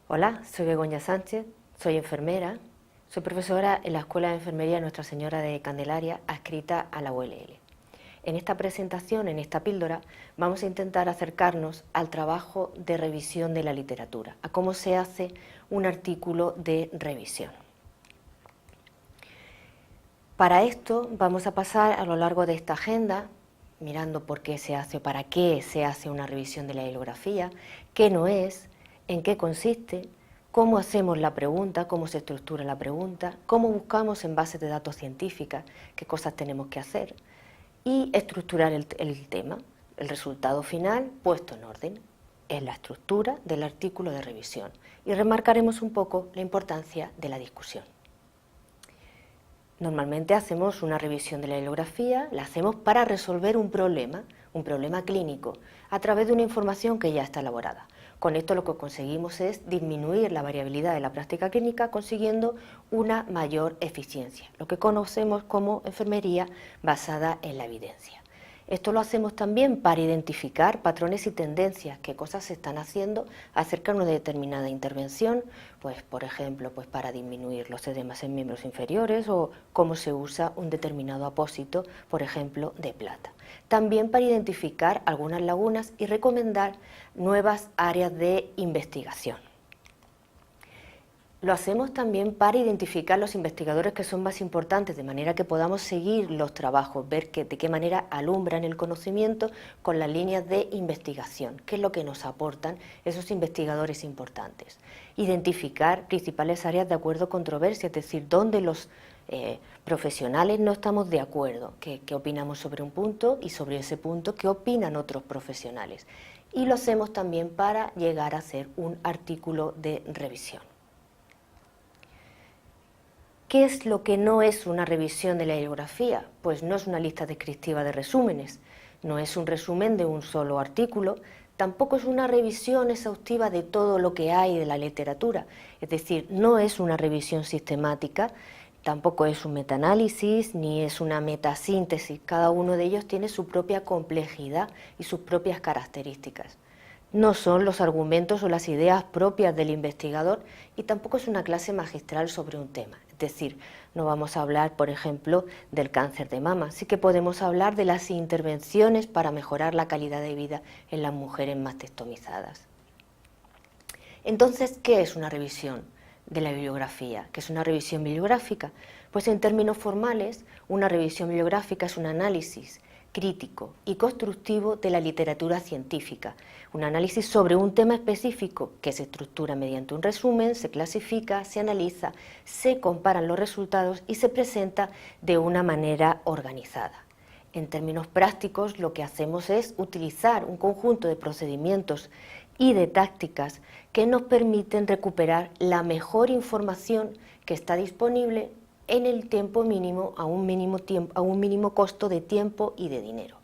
Hola, soy Begoña Sánchez, soy enfermera, soy profesora en la Escuela de Enfermería Nuestra Señora de Candelaria, adscrita a la ULL. En esta presentación, en esta píldora, vamos a intentar acercarnos al trabajo de revisión de la literatura, a cómo se hace un artículo de revisión. Para esto vamos a pasar a lo largo de esta agenda, mirando por qué se hace o para qué se hace una revisión de la bibliografía, qué no es, en qué consiste, cómo hacemos la pregunta, cómo se estructura la pregunta, cómo buscamos en bases de datos científicas qué cosas tenemos que hacer y estructurar el tema. El resultado final puesto en orden es la estructura del artículo de revisión y remarcaremos un poco la importancia de la discusión. Normalmente hacemos una revisión de la bibliografía, la hacemos para resolver un problema clínico, a través de una información que ya está elaborada. Con esto lo que conseguimos es disminuir la variabilidad de la práctica clínica, consiguiendo una mayor eficiencia, lo que conocemos como enfermería basada en la evidencia. Esto lo hacemos también para identificar patrones y tendencias, qué cosas se están haciendo acerca de una determinada intervención, pues por ejemplo, pues para disminuir los edemas en miembros inferiores o cómo se usa un determinado apósito, por ejemplo, de plata. También para identificar algunas lagunas y recomendar nuevas áreas de investigación. Lo hacemos también para identificar los investigadores que son más importantes, de manera que podamos seguir los trabajos, ver de qué manera alumbran el conocimiento con las líneas de investigación, qué es lo que nos aportan esos investigadores importantes. Identificar principales áreas de acuerdo o controversia, es decir, dónde los profesionales no estamos de acuerdo, qué opinamos sobre un punto y sobre ese punto qué opinan otros profesionales. Y lo hacemos también para llegar a hacer un artículo de revisión. ¿Qué es lo que no es una revisión de la bibliografía? Pues no es una lista descriptiva de resúmenes, no es un resumen de un solo artículo, tampoco es una revisión exhaustiva de todo lo que hay de la literatura, es decir, no es una revisión sistemática, tampoco es un metaanálisis ni es una metasíntesis, cada uno de ellos tiene su propia complejidad y sus propias características. No son los argumentos o las ideas propias del investigador y tampoco es una clase magistral sobre un tema. Es decir, no vamos a hablar, por ejemplo, del cáncer de mama. Sí que podemos hablar de las intervenciones para mejorar la calidad de vida en las mujeres mastectomizadas. Entonces, ¿qué es una revisión de la bibliografía? ¿Qué es una revisión bibliográfica? Pues en términos formales, una revisión bibliográfica es un análisis crítico y constructivo de la literatura científica, un análisis sobre un tema específico que se estructura mediante un resumen, se clasifica, se analiza, se comparan los resultados y se presenta de una manera organizada. En términos prácticos, lo que hacemos es utilizar un conjunto de procedimientos y de tácticas que nos permiten recuperar la mejor información que está disponible en el tiempo mínimo, a un mínimo costo de tiempo y de dinero.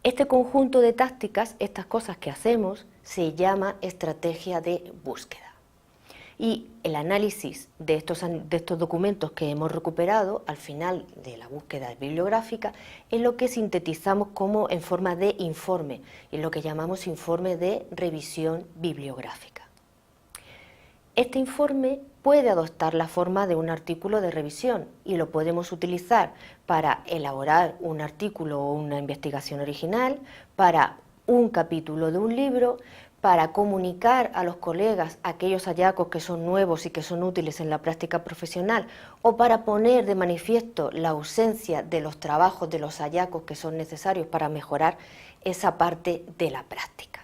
Este conjunto de tácticas, estas cosas que hacemos, se llama estrategia de búsqueda. Y el análisis de estos documentos que hemos recuperado al final de la búsqueda bibliográfica es lo que sintetizamos como en forma de informe, es lo que llamamos informe de revisión bibliográfica. Este informe puede adoptar la forma de un artículo de revisión y lo podemos utilizar para elaborar un artículo o una investigación original, para un capítulo de un libro, para comunicar a los colegas aquellos hallazgos que son nuevos y que son útiles en la práctica profesional, o para poner de manifiesto la ausencia de los trabajos, de los hallazgos que son necesarios para mejorar esa parte de la práctica.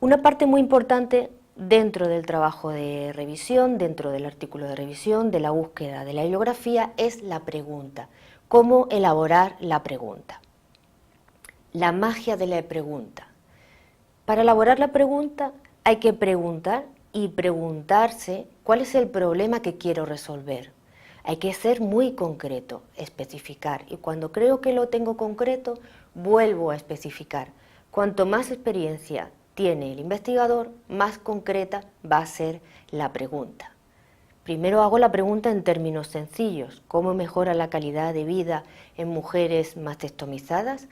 Una parte muy importante dentro del trabajo de revisión, dentro del artículo de revisión, de la búsqueda de la bibliografía, es la pregunta. ¿Cómo elaborar la pregunta? La magia de la pregunta. Para elaborar la pregunta hay que preguntar y preguntarse cuál es el problema que quiero resolver. Hay que ser muy concreto, especificar, y cuando creo que lo tengo concreto, vuelvo a especificar. Cuanto más experiencia tiene el investigador, más concreta va a ser la pregunta. Primero hago la pregunta en términos sencillos: ¿cómo mejora la calidad de vida en mujeres mastectomizadas?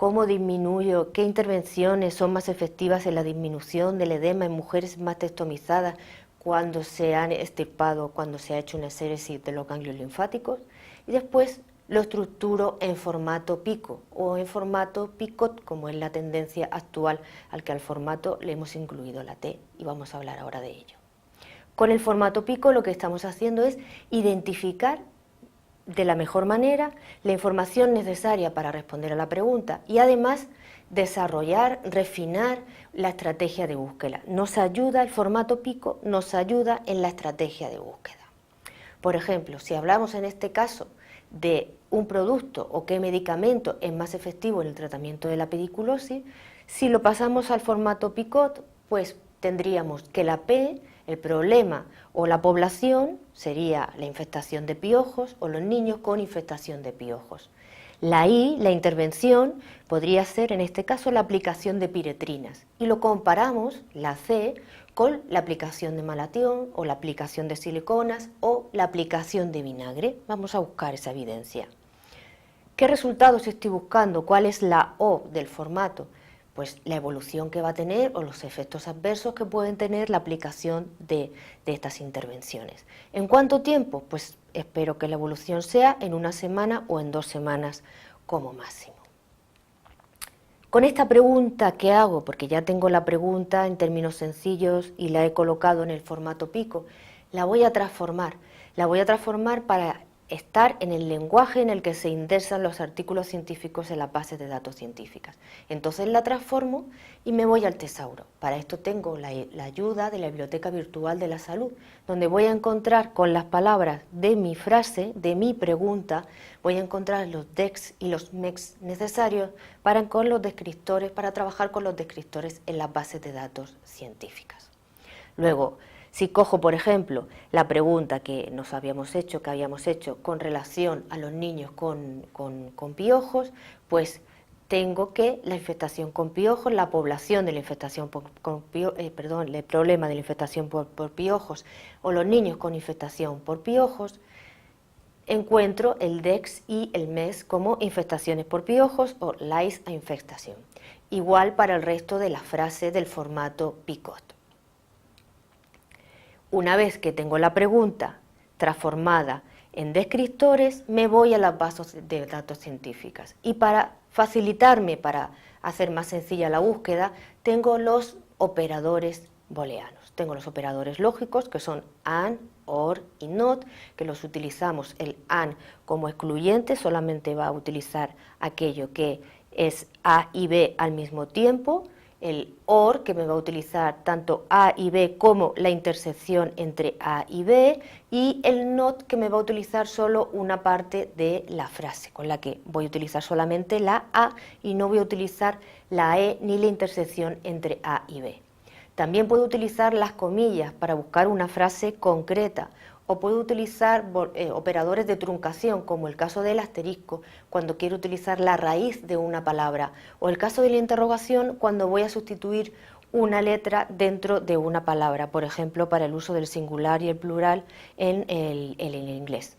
cómo disminuyo, qué intervenciones son más efectivas en la disminución del edema en mujeres mastectomizadas cuando se han extirpado, cuando se ha hecho una exéresis de los ganglios linfáticos, y después lo estructuro en formato pico o en formato picot, como es la tendencia actual al que al formato le hemos incluido la T, y vamos a hablar ahora de ello. Con el formato pico lo que estamos haciendo es identificar de la mejor manera la información necesaria para responder a la pregunta y además desarrollar, refinar la estrategia de búsqueda. Nos ayuda, el formato pico nos ayuda en la estrategia de búsqueda. Por ejemplo, si hablamos en este caso de un producto o qué medicamento es más efectivo en el tratamiento de la pediculosis, si lo pasamos al formato picot, pues tendríamos que la P, el problema o la población sería la infestación de piojos o los niños con infestación de piojos. La I, la intervención, podría ser en este caso la aplicación de piretrinas y lo comparamos, la C, con la aplicación de malatión o la aplicación de siliconas o la aplicación de vinagre. Vamos a buscar esa evidencia. ¿Qué resultados estoy buscando? ¿Cuál es la O del formato? Pues la evolución que va a tener o los efectos adversos que pueden tener la aplicación de estas intervenciones. ¿En cuánto tiempo? Pues espero que la evolución sea en una semana o en 2 semanas como máximo. Con esta pregunta que hago, porque ya tengo la pregunta en términos sencillos y la he colocado en el formato pico, la voy a transformar. La voy a transformar para estar en el lenguaje en el que se indexan los artículos científicos en las bases de datos científicas. Entonces la transformo y me voy al tesauro. Para esto tengo la ayuda de la Biblioteca Virtual de la Salud, donde voy a encontrar con las palabras de mi frase, de mi pregunta, voy a encontrar los DEX y los MEX necesarios para trabajar con los descriptores en las bases de datos científicas. Luego, si cojo, por ejemplo, la pregunta que nos habíamos hecho, con relación a los niños con piojos, pues tengo que la infestación con piojos, la población de la infestación el problema de la infestación por piojos o los niños con infestación por piojos, encuentro el DEX y el MES como infestaciones por piojos o lice a infestación. Igual para el resto de la frase del formato PICOT. Una vez que tengo la pregunta transformada en descriptores, me voy a las bases de datos científicas. Y para facilitarme, para hacer más sencilla la búsqueda, tengo los operadores booleanos. Tengo los operadores lógicos, que son AND, OR y NOT, que los utilizamos el AND como excluyente, solamente va a utilizar aquello que es A y B al mismo tiempo, el OR, que me va a utilizar tanto A y B como la intersección entre A y B, y el NOT, que me va a utilizar solo una parte de la frase, con la que voy a utilizar solamente la A y no voy a utilizar la E ni la intersección entre A y B. También puedo utilizar las comillas para buscar una frase concreta, o puedo utilizar operadores de truncación, como el caso del asterisco, cuando quiero utilizar la raíz de una palabra, o el caso de la interrogación, cuando voy a sustituir una letra dentro de una palabra, por ejemplo, para el uso del singular y el plural en el inglés.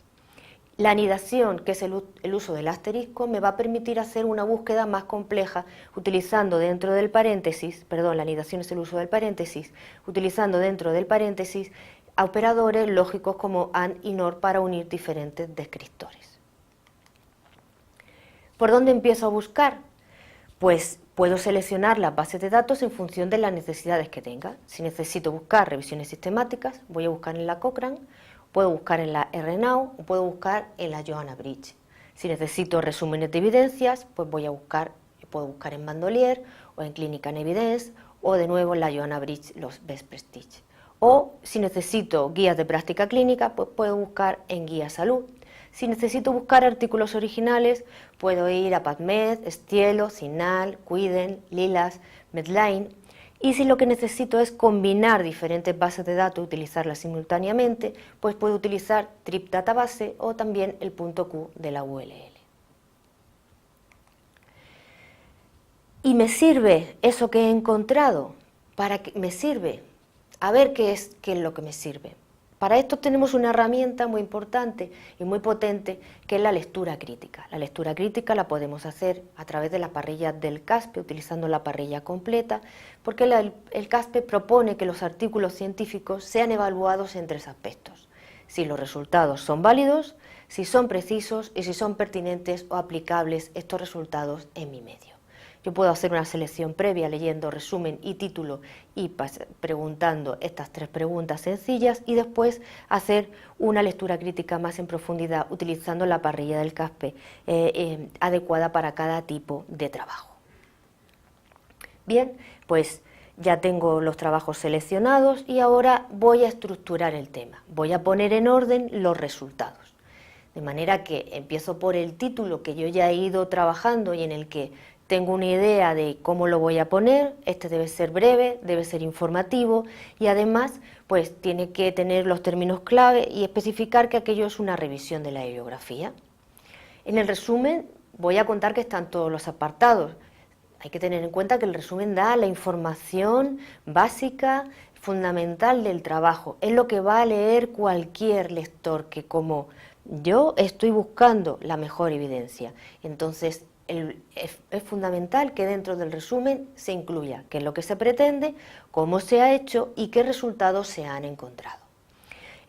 La anidación, que es el uso del asterisco, me va a permitir hacer una búsqueda más compleja utilizando dentro del paréntesis, la anidación es el uso del paréntesis, utilizando dentro del paréntesis a operadores lógicos como AND y NOR para unir diferentes descriptores. ¿Por dónde empiezo a buscar? Pues puedo seleccionar las bases de datos en función de las necesidades que tenga. Si necesito buscar revisiones sistemáticas, voy a buscar en la Cochrane, puedo buscar en la RNAU o puedo buscar en la Joanna Bridge. Si necesito resúmenes de evidencias, pues puedo buscar en Bandolier o en Clinical Evidence o de nuevo en la Joanna Bridge los Best Prestige. O si necesito guías de práctica clínica, pues puedo buscar en Guía Salud. Si necesito buscar artículos originales, puedo ir a PubMed, Stielo, CINAHL, Quiden, Lilas, Medline. Y si lo que necesito es combinar diferentes bases de datos, utilizarlas simultáneamente, pues puedo utilizar Trip Database o también el .q de la ULL. ¿Y me sirve eso que he encontrado? ¿Para qué me sirve? A ver qué es lo que me sirve. Para esto tenemos una herramienta muy importante y muy potente, que es la lectura crítica. La lectura crítica la podemos hacer a través de la parrilla del CASPE, utilizando la parrilla completa, porque el CASPE propone que los artículos científicos sean evaluados en 3 aspectos: si los resultados son válidos, si son precisos y si son pertinentes o aplicables estos resultados en mi medio. Yo puedo hacer una selección previa leyendo resumen y título y preguntando estas 3 preguntas sencillas, y después hacer una lectura crítica más en profundidad utilizando la parrilla del CASPE adecuada para cada tipo de trabajo. Bien, pues ya tengo los trabajos seleccionados y ahora voy a estructurar el tema. Voy a poner en orden los resultados. De manera que empiezo por el título que yo ya he ido trabajando y en el que tengo una idea de cómo lo voy a poner. Este debe ser breve, debe ser informativo y además pues tiene que tener los términos clave y especificar que aquello es una revisión de la bibliografía. En el resumen voy a contar que están todos los apartados. Hay que tener en cuenta que el resumen da la información básica, fundamental del trabajo. Es lo que va a leer cualquier lector que, como yo, estoy buscando la mejor evidencia. Entonces, es fundamental que dentro del resumen se incluya qué es lo que se pretende, cómo se ha hecho y qué resultados se han encontrado.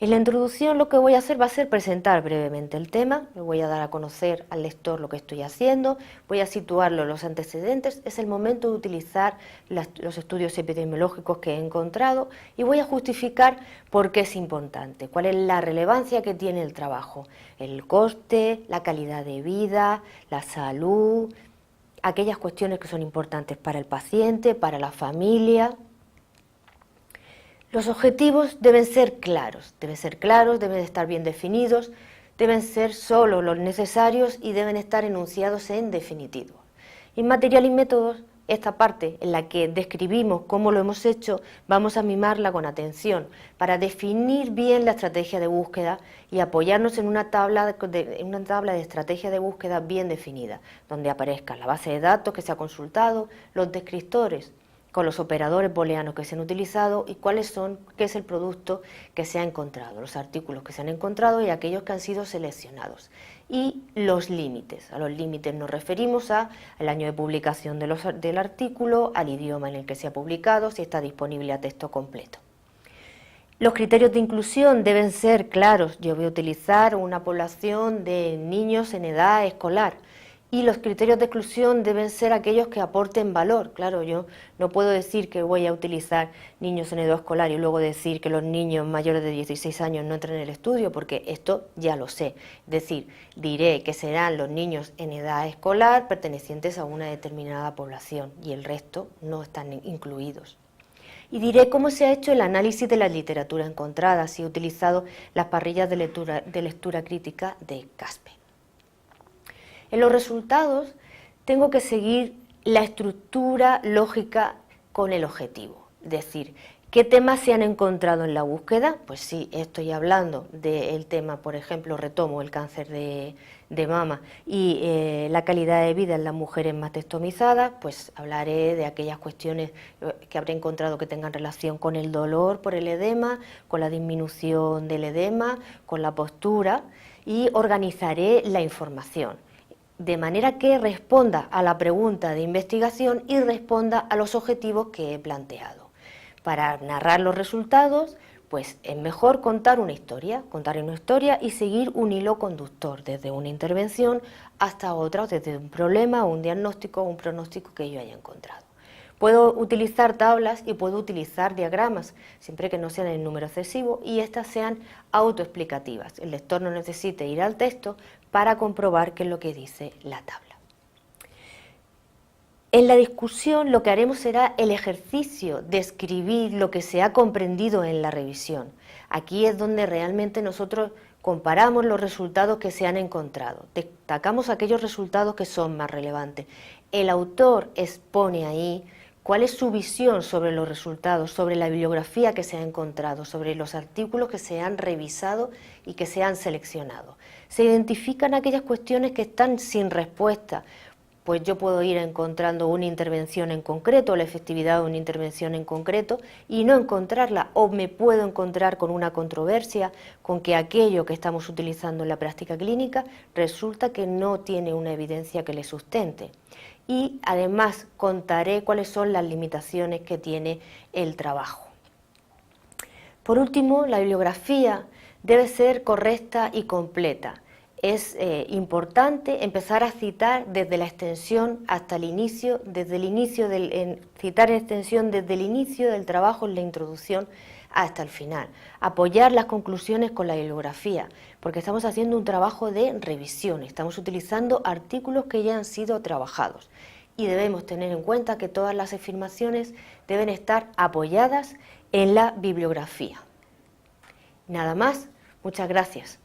En la introducción lo que voy a hacer va a ser presentar brevemente el tema, le voy a dar a conocer al lector lo que estoy haciendo, voy a situarlo en los antecedentes, es el momento de utilizar los estudios epidemiológicos que he encontrado y voy a justificar por qué es importante, cuál es la relevancia que tiene el trabajo, el coste, la calidad de vida, la salud, aquellas cuestiones que son importantes para el paciente, para la familia. Los objetivos deben ser claros, deben estar bien definidos, deben ser solo los necesarios y deben estar enunciados en definitivo. En material y métodos, esta parte en la que describimos cómo lo hemos hecho, vamos a mimarla con atención para definir bien la estrategia de búsqueda y apoyarnos en una tabla de estrategia de búsqueda bien definida, donde aparezca la base de datos que se ha consultado, los descriptores con los operadores booleanos que se han utilizado y qué es el producto que se ha encontrado, los artículos que se han encontrado y aquellos que han sido seleccionados. Y los límites. A los límites nos referimos al año de publicación del artículo, al idioma en el que se ha publicado, si está disponible a texto completo. Los criterios de inclusión deben ser claros. Yo voy a utilizar una población de niños en edad escolar. Y los criterios de exclusión deben ser aquellos que aporten valor. Claro, yo no puedo decir que voy a utilizar niños en edad escolar y luego decir que los niños mayores de 16 años no entren en el estudio, porque esto ya lo sé. Es decir, diré que serán los niños en edad escolar pertenecientes a una determinada población y el resto no están incluidos. Y diré cómo se ha hecho el análisis de la literatura encontrada, si he utilizado las parrillas de lectura crítica de CASPE. En los resultados tengo que seguir la estructura lógica con el objetivo, es decir, ¿qué temas se han encontrado en la búsqueda? Pues sí, estoy hablando del tema, por ejemplo, retomo el cáncer de mama y la calidad de vida en las mujeres mastestomizadas, pues hablaré de aquellas cuestiones que habré encontrado que tengan relación con el dolor por el edema, con la disminución del edema, con la postura, y organizaré la información de manera que responda a la pregunta de investigación y responda a los objetivos que he planteado. Para narrar los resultados, pues es mejor contar una historia y seguir un hilo conductor, desde una intervención hasta otra, desde un problema, un diagnóstico o un pronóstico que yo haya encontrado. Puedo utilizar tablas y puedo utilizar diagramas, siempre que no sean en número excesivo y estas sean autoexplicativas. El lector no necesite ir al texto para comprobar qué es lo que dice la tabla. En la discusión lo que haremos será el ejercicio de escribir lo que se ha comprendido en la revisión. Aquí es donde realmente nosotros comparamos los resultados que se han encontrado, destacamos aquellos resultados que son más relevantes. El autor expone ahí cuál es su visión sobre los resultados, sobre la bibliografía que se ha encontrado, sobre los artículos que se han revisado y que se han seleccionado. Se identifican aquellas cuestiones que están sin respuesta, pues yo puedo ir encontrando una intervención en concreto, la efectividad de una intervención en concreto, y no encontrarla, o me puedo encontrar con una controversia, con que aquello que estamos utilizando en la práctica clínica resulta que no tiene una evidencia que le sustente. Y además contaré cuáles son las limitaciones que tiene el trabajo. Por último, la bibliografía debe ser correcta y completa. Es importante empezar a citar desde la extensión hasta el inicio, citar en extensión desde el inicio del trabajo en la introducción hasta el final. Apoyar las conclusiones con la bibliografía, porque estamos haciendo un trabajo de revisión, estamos utilizando artículos que ya han sido trabajados y debemos tener en cuenta que todas las afirmaciones deben estar apoyadas en la bibliografía. Nada más, muchas gracias.